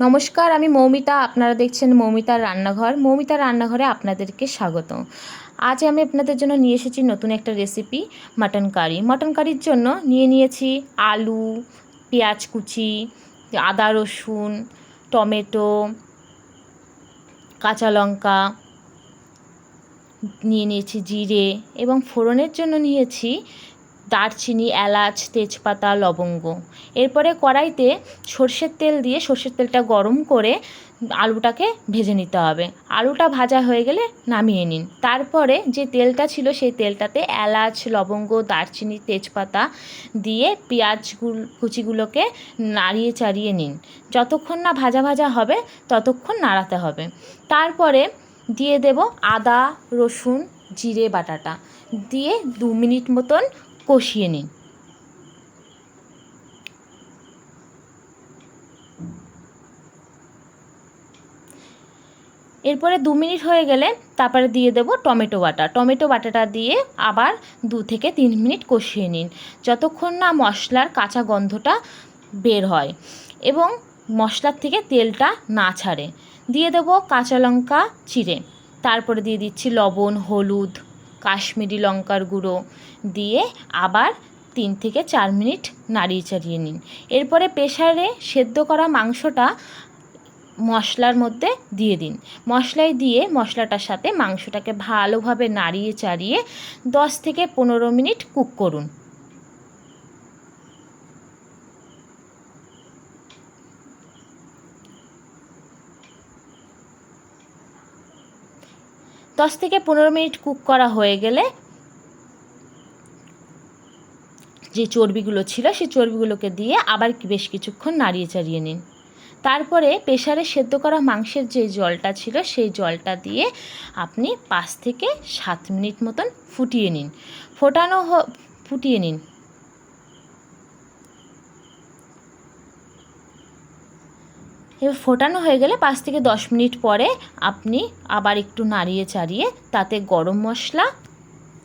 নমস্কার, আমি মৌমিতা। আপনারা দেখছেন মৌমিতার রান্নাঘর। মৌমিতার রান্নাঘরে আপনাদেরকে স্বাগত। আজ আমি আপনাদের জন্য নিয়ে এসেছি নতুন একটা রেসিপি, মাটন কারি। মাটন কারির জন্য নিয়েছি আলু, পেঁয়াজ কুচি, আদা রসুন, টমেটো, কাঁচা লঙ্কা, নিয়েছি জিরে এবং ফোড়নের জন্য নিয়েছি দারচিনি, এলাচ, তেজপাতা, লবঙ্গ। এরপরে কড়াইতে সর্ষের তেল দিয়ে সর্ষের তেলটা গরম করে আলুটাকে ভেজে নিতে হবে। আলুটা ভাজা হয়ে গেলে নামিয়ে নিন। তারপরে যে তেলটা ছিল সেই তেলটাতে এলাচ, লবঙ্গ, দারচিনি, তেজপাতা দিয়ে পেঁয়াজ কুচিগুলোকে নাড়িয়ে চাড়িয়ে নিন। যতক্ষণ না ভাজা ভাজা হবে ততক্ষণ নাড়াতে হবে। তারপরে দিয়ে দেব আদা, রসুন, জিরে বাটাটা দিয়ে 2 মিনিট মতন কষিয়ে নিন। এরপরে 2 মিনিট হয়ে গেলে তারপরে দিয়ে দেব টমেটো বাটা। টমেটো বাটাটা দিয়ে আবার 2 থেকে 3 মিনিট কষিয়ে নিন, যতক্ষণ না মশলার কাঁচা গন্ধটা বের হয় এবং মশলার থেকে তেলটা না ছাড়ে। দিয়ে দেব কাঁচা লঙ্কা চিড়ে। তারপরে দিয়ে দিচ্ছি লবণ, হলুদ, কাশ্মীরি লঙ্কার গুঁড়ো দিয়ে আবার 3 থেকে 4 মিনিট নাড়িয়ে চাড়িয়ে নিন। এরপরে প্রেসারে সেদ্ধ করা মাংসটা মশলার মধ্যে দিয়ে দিন। মশলায় দিয়ে মশলাটার সাথে মাংসটাকে ভালোভাবে নাড়িয়ে চাড়িয়ে 10 থেকে 15 মিনিট কুক করুন। দশ থেকে 15 মিনিট কুক করা হয়ে গেলে যে চর্বিগুলো ছিল সেই চর্বিগুলোকে দিয়ে আবার বেশ কিছুক্ষণ নাড়িয়ে চাড়িয়ে নিন। তারপরে প্রেসারে সেদ্ধ করা মাংসের যে জলটা ছিল সেই জলটা দিয়ে আপনি 5 থেকে 7 মিনিট মতন ফুটিয়ে নিন। ফুটিয়ে নিন। এবার ফোটানো হয়ে গেলে 5 থেকে 10 মিনিট পরে আপনি আবার একটু নাড়িয়ে চাড়িয়ে তাতে গরম মশলা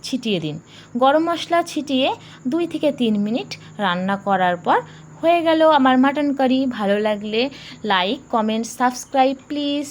ছিটিয়ে দিন। গরম মশলা ছিটিয়ে 2 থেকে 3 মিনিট রান্না করার পর হয়ে গেল আমার মাটন কারি। ভালো লাগলে লাইক, কমেন্ট, সাবস্ক্রাইব প্লিজ।